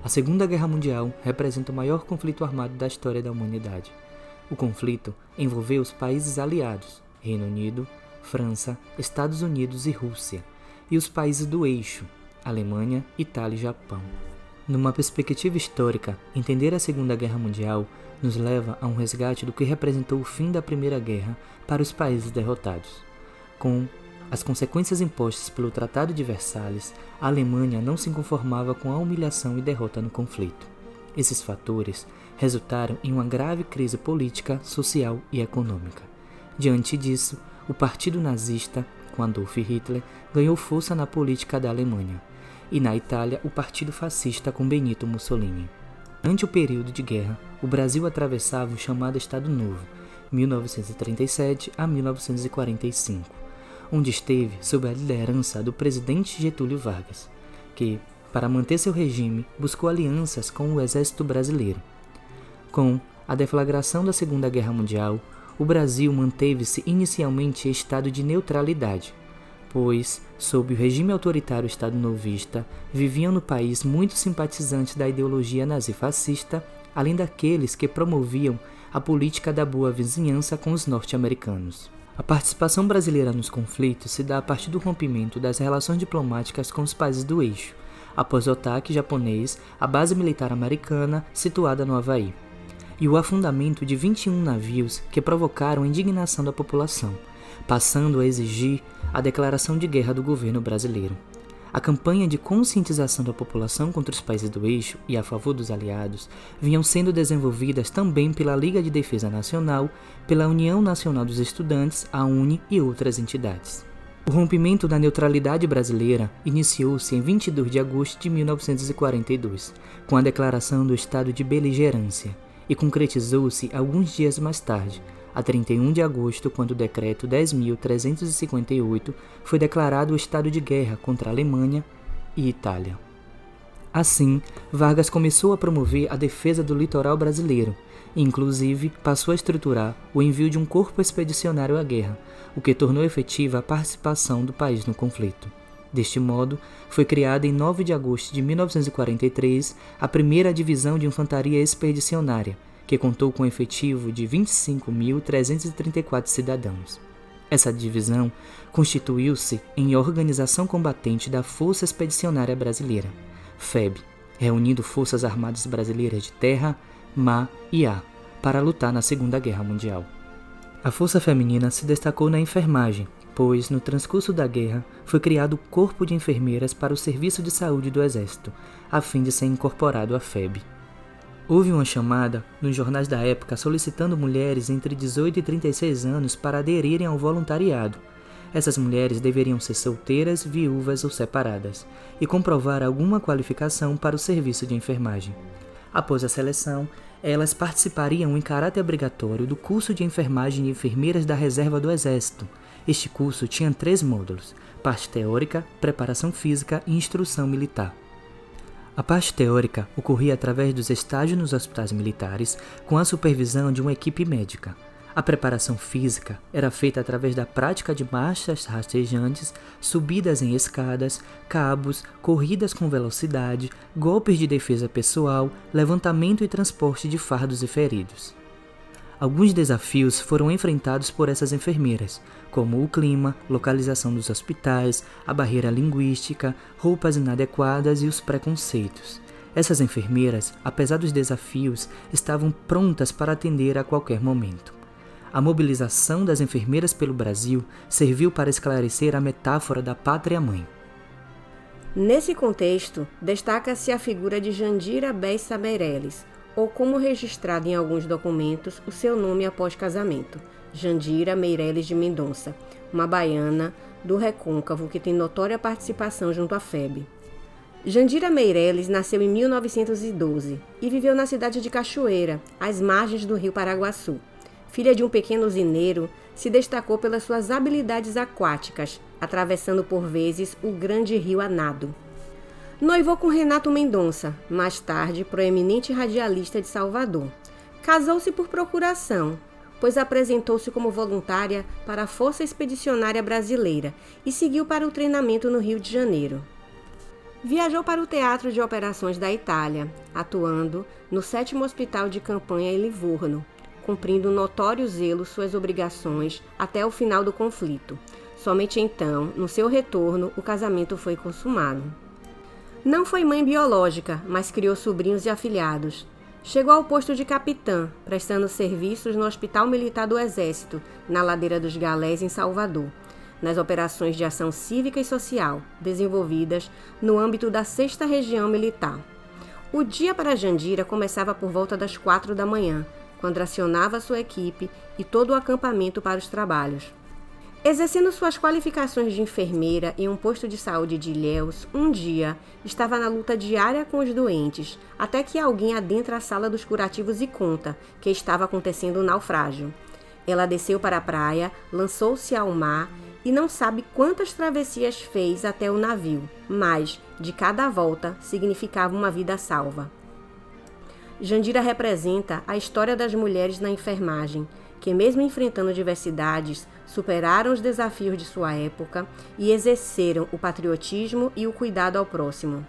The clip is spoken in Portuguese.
A Segunda Guerra Mundial representa o maior conflito armado da história da humanidade. O conflito envolveu os países aliados, Reino Unido, França, Estados Unidos e Rússia, e os países do eixo, Alemanha, Itália e Japão. Numa perspectiva histórica, entender a Segunda Guerra Mundial nos leva a um resgate do que representou o fim da Primeira Guerra para os países derrotados. Com as consequências impostas pelo Tratado de Versalhes, a Alemanha não se conformava com a humilhação e derrota no conflito. Esses fatores resultaram em uma grave crise política, social e econômica. Diante disso, o Partido Nazista, com Adolf Hitler, ganhou força na política da Alemanha, e na Itália, o Partido Fascista com Benito Mussolini. Durante o período de guerra, o Brasil atravessava o chamado Estado Novo, 1937 a 1945, onde esteve sob a liderança do presidente Getúlio Vargas, que, para manter seu regime, buscou alianças com o exército brasileiro. Com a deflagração da Segunda Guerra Mundial, o Brasil manteve-se inicialmente em estado de neutralidade, pois, sob o regime autoritário estado-novista, viviam no país muitos simpatizantes da ideologia nazifascista, além daqueles que promoviam a política da boa vizinhança com os norte-americanos. A participação brasileira nos conflitos se dá a partir do rompimento das relações diplomáticas com os países do eixo, após o ataque japonês à base militar americana situada no Havaí, e o afundamento de 21 navios que provocaram a indignação da população, passando a exigir a declaração de guerra do governo brasileiro. A campanha de conscientização da população contra os países do eixo e a favor dos aliados vinham sendo desenvolvidas também pela Liga de Defesa Nacional, pela União Nacional dos Estudantes, a UNE e outras entidades. O rompimento da neutralidade brasileira iniciou-se em 22 de agosto de 1942, com a declaração do estado de beligerância, e concretizou-se alguns dias mais tarde, a 31 de agosto, quando o Decreto 10.358 foi declarado o estado de guerra contra a Alemanha e Itália. Assim, Vargas começou a promover a defesa do litoral brasileiro e, inclusive, passou a estruturar o envio de um corpo expedicionário à guerra, o que tornou efetiva a participação do país no conflito. Deste modo, foi criada em 9 de agosto de 1943 a primeira Divisão de Infantaria Expedicionária, que contou com um efetivo de 25.334 cidadãos. Essa divisão constituiu-se em organização combatente da Força Expedicionária Brasileira, FEB, reunindo forças armadas brasileiras de terra, mar e ar, para lutar na Segunda Guerra Mundial. A força feminina se destacou na enfermagem, pois, no transcurso da guerra, foi criado o Corpo de Enfermeiras para o Serviço de Saúde do Exército, a fim de ser incorporado à FEB. Houve uma chamada nos jornais da época solicitando mulheres entre 18 e 36 anos para aderirem ao voluntariado. Essas mulheres deveriam ser solteiras, viúvas ou separadas, e comprovar alguma qualificação para o serviço de enfermagem. Após a seleção, elas participariam em caráter obrigatório do curso de enfermagem de enfermeiras da Reserva do Exército. Este curso tinha 3 módulos: parte teórica, preparação física e instrução militar. A parte teórica ocorria através dos estágios nos hospitais militares, com a supervisão de uma equipe médica. A preparação física era feita através da prática de marchas rastejantes, subidas em escadas, cabos, corridas com velocidade, golpes de defesa pessoal, levantamento e transporte de fardos e feridos. Alguns desafios foram enfrentados por essas enfermeiras, como o clima, localização dos hospitais, a barreira linguística, roupas inadequadas e os preconceitos. Essas enfermeiras, apesar dos desafios, estavam prontas para atender a qualquer momento. A mobilização das enfermeiras pelo Brasil serviu para esclarecer a metáfora da pátria-mãe. Nesse contexto, destaca-se a figura de Jandira Bessa Meirelles, ou como registrado em alguns documentos, o seu nome após casamento, Jandira Meirelles de Mendonça, uma baiana do Recôncavo que tem notória participação junto à FEB. Jandira Meirelles nasceu em 1912 e viveu na cidade de Cachoeira, às margens do rio Paraguaçu. Filha de um pequeno usineiro, se destacou pelas suas habilidades aquáticas, atravessando por vezes o grande rio a nado. Noivou com Renato Mendonça, mais tarde proeminente radialista de Salvador. Casou-se por procuração, pois apresentou-se como voluntária para a Força Expedicionária Brasileira e seguiu para o treinamento no Rio de Janeiro. Viajou para o Teatro de Operações da Itália, atuando no 7º Hospital de Campanha em Livorno, cumprindo notório zelo suas obrigações até o final do conflito. Somente então, no seu retorno, o casamento foi consumado. Não foi mãe biológica, mas criou sobrinhos e afilhados. Chegou ao posto de capitã, prestando serviços no Hospital Militar do Exército, na Ladeira dos Galés, em Salvador, nas operações de ação cívica e social, desenvolvidas no âmbito da 6ª Região Militar. O dia para Jandira começava por volta das 4 da manhã, quando acionava sua equipe e todo o acampamento para os trabalhos. Exercendo suas qualificações de enfermeira em um posto de saúde de Ilhéus, um dia estava na luta diária com os doentes, até que alguém adentra a sala dos curativos e conta que estava acontecendo um naufrágio. Ela desceu para a praia, lançou-se ao mar e não sabe quantas travessias fez até o navio, mas, de cada volta, significava uma vida salva. Jandira representa a história das mulheres na enfermagem, que mesmo enfrentando diversidades, superaram os desafios de sua época e exerceram o patriotismo e o cuidado ao próximo.